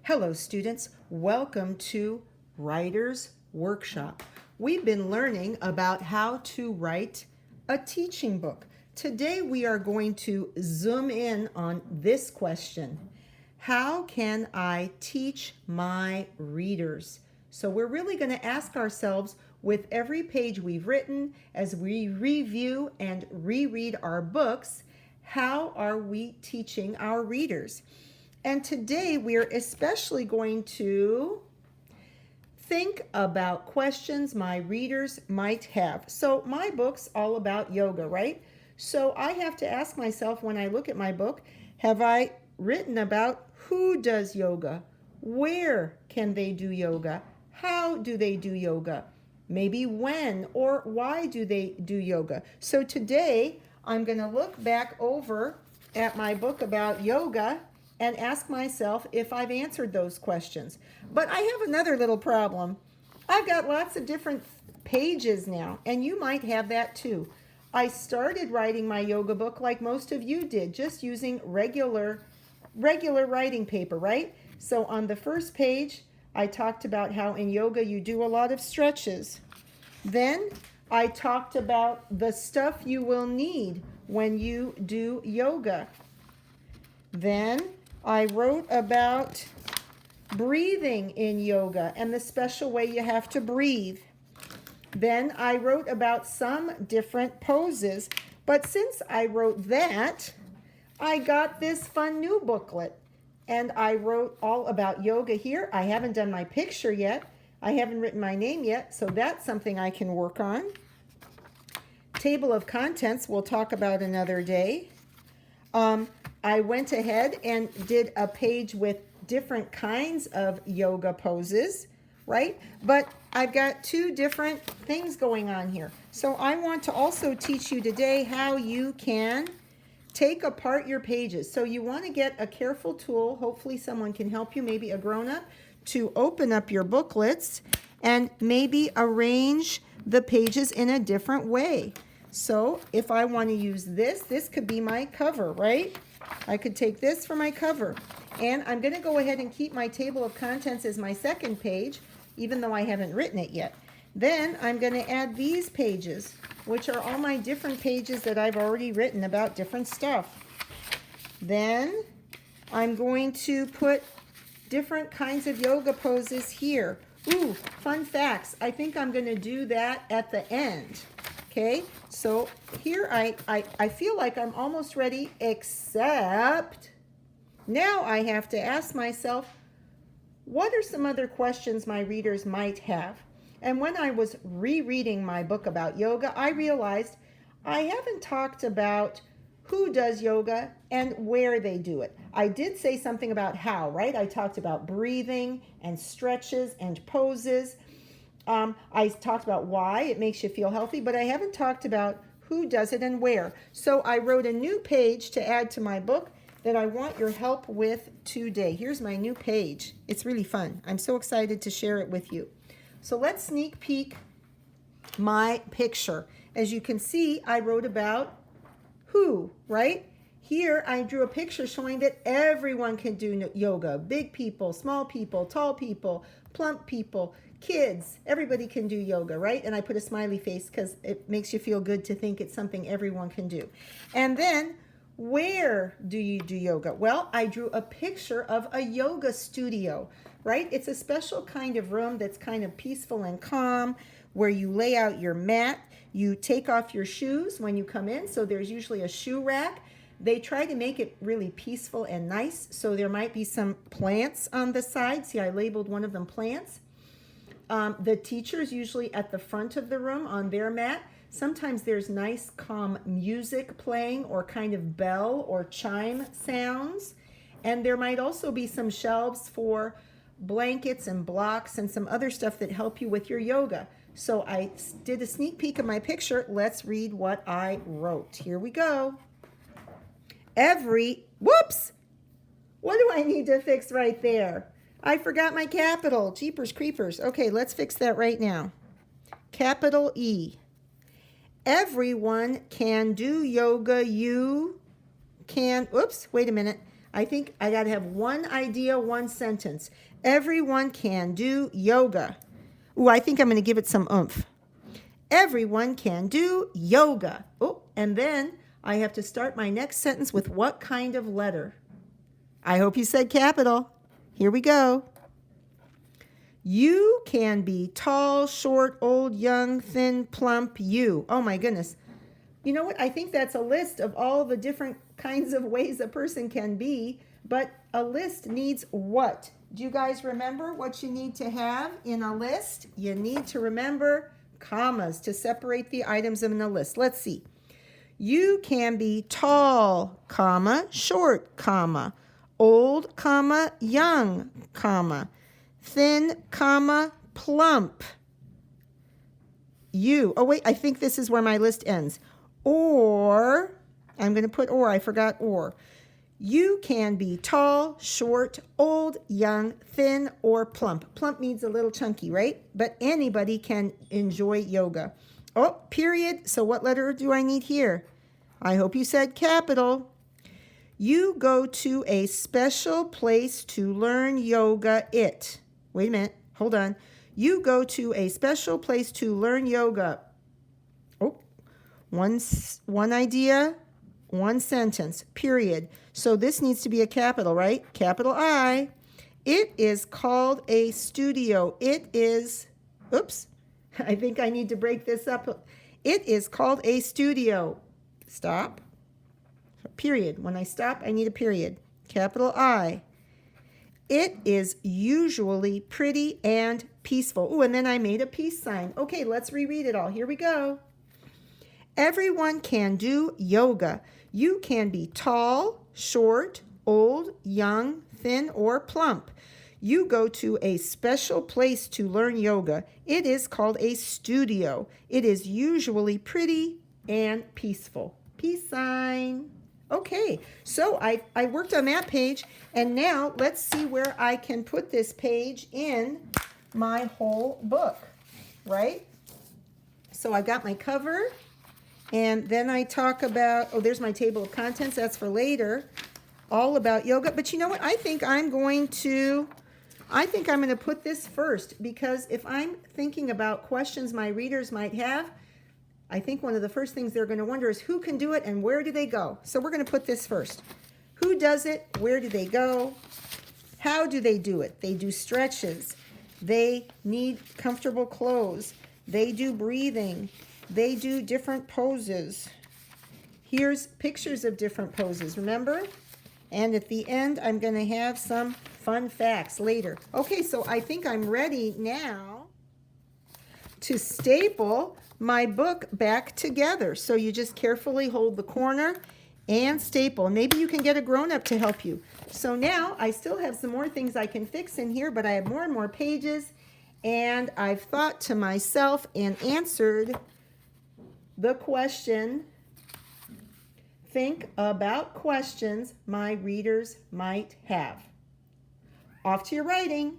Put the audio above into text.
Hello students, welcome to Writer's Workshop. We've been learning about how to write a teaching book. Today we are going to zoom in on this question. How can I teach my readers? So we're really going to ask ourselves with every page we've written, as we review and reread our books, how are we teaching our readers? And today we're especially going to think about questions my readers might have. So my book's all about yoga, right? So I have to ask myself when I look at my book, have I written about who does yoga? Where can they do yoga? How do they do yoga? Maybe when or why do they do yoga? So today I'm going to look back over at my book about yoga and ask myself if I've answered those questions. But I have another little problem. I've got lots of different pages now, and you might have that too. I started writing my yoga book like most of you did, just using regular writing paper, right? So on the first page, I talked about how in yoga you do a lot of stretches. Then I talked about the stuff you will need when you do yoga. Then I wrote about breathing in yoga and the special way you have to breathe. Then I wrote about some different poses. But since I wrote that, I got this fun new booklet. And I wrote all about yoga here. I haven't done my picture yet. I haven't written my name yet, so that's something I can work on. Table of contents we'll talk about another day. I went ahead and did a page with different kinds of yoga poses, right? But I've got two different things going on here. So I want to also teach you today how you can take apart your pages. So you want to get a careful tool, hopefully someone can help you, maybe a grown-up, to open up your booklets and maybe arrange the pages in a different way. So if I want to use this could be my cover, right? I could take this for my cover. And I'm going to go ahead and keep my table of contents as my second page, even though I haven't written it yet. Then I'm going to add these pages, which are all my different pages that I've already written about different stuff. Then I'm going to put different kinds of yoga poses here. Ooh, fun facts. I think I'm going to do that at the end. Okay, so here I feel like I'm almost ready, except now I have to ask myself, what are some other questions my readers might have? And when I was rereading my book about yoga, I realized I haven't talked about who does yoga and where they do it. I did say something about how, right? I talked about breathing and stretches and poses. I talked about why it makes you feel healthy, but I haven't talked about who does it and where. So I wrote a new page to add to my book that I want your help with today. Here's my new page. It's really fun. I'm so excited to share it with you. So let's sneak peek my picture. As you can see, I wrote about who, right? Here I drew a picture showing that everyone can do yoga. Big people, small people, tall people, plump people, kids, everybody can do yoga, right? And I put a smiley face because it makes you feel good to think it's something everyone can do. And then, where do you do yoga? Well, I drew a picture of a yoga studio, right? It's a special kind of room that's kind of peaceful and calm, where you lay out your mat. You take off your shoes when you come in, so there's usually a shoe rack. They try to make it really peaceful and nice, so there might be some plants on the side. See, I labeled one of them plants. The teacher's usually at the front of the room on their mat. Sometimes there's nice, calm music playing or kind of bell or chime sounds. And there might also be some shelves for blankets and blocks and some other stuff that help you with your yoga. So I did a sneak peek of my picture. Let's read what I wrote. Here we go. Whoops! What do I need to fix right there? I forgot my capital. Jeepers creepers. Okay, let's fix that right now. Capital E. Everyone can do yoga. You can, oops, wait a minute. I think I got to have one idea, one sentence. Everyone can do yoga. Ooh, I think I'm going to give it some oomph. Everyone can do yoga. Oh, and then I have to start my next sentence with what kind of letter? I hope you said capital. Here we go. You can be tall, short, old, young, thin, plump, you. Oh my goodness. You know what? I think that's a list of all the different kinds of ways a person can be, but a list needs what? Do you guys remember what you need to have in a list? You need to remember commas to separate the items in a list. Let's see. You can be tall, comma, short, comma, old, comma, young, comma, thin, comma, plump. You. Oh, wait, I think this is where my list ends. Or, I'm going to put or, I forgot or. You can be tall, short, old, young, thin, or plump. Plump means a little chunky, right? But anybody can enjoy yoga. Oh, period. So what letter do I need here? I hope you said capital. You go to a special place to learn yoga. Wait a minute. Hold on. You go to a special place to learn yoga. Oh, one idea, one sentence, period. So this needs to be a capital, right? Capital I. It is called a studio. It is, oops, I think I need to break this up. It is called a studio. Stop. Period. When I stop, I need a period. Capital I. It is usually pretty and peaceful. Oh, and then I made a peace sign. Okay, let's reread it all. Here we go. Everyone can do yoga. You can be tall, short, old, young, thin, or plump. You go to a special place to learn yoga. It is called a studio. It is usually pretty and peaceful. Peace sign. Okay, so I worked on that page, and now let's see where I can put this page in my whole book, right? So I've got my cover, and then I talk about, oh, there's my table of contents, that's for later, all about yoga. But you know what? I think I'm going to put this first, because if I'm thinking about questions my readers might have, I think one of the first things they're going to wonder is who can do it and where do they go? So we're going to put this first. Who does it? Where do they go? How do they do it? They do stretches. They need comfortable clothes. They do breathing. They do different poses. Here's pictures of different poses, remember? And at the end, I'm going to have some fun facts later. Okay, so I think I'm ready now to staple my book back together. So you just carefully hold the corner and staple. Maybe you can get a grown-up to help you. So now I still have some more things I can fix in here, but I have more and more pages, and I've thought to myself and answered the question. Think about questions my readers might have. Off to your writing.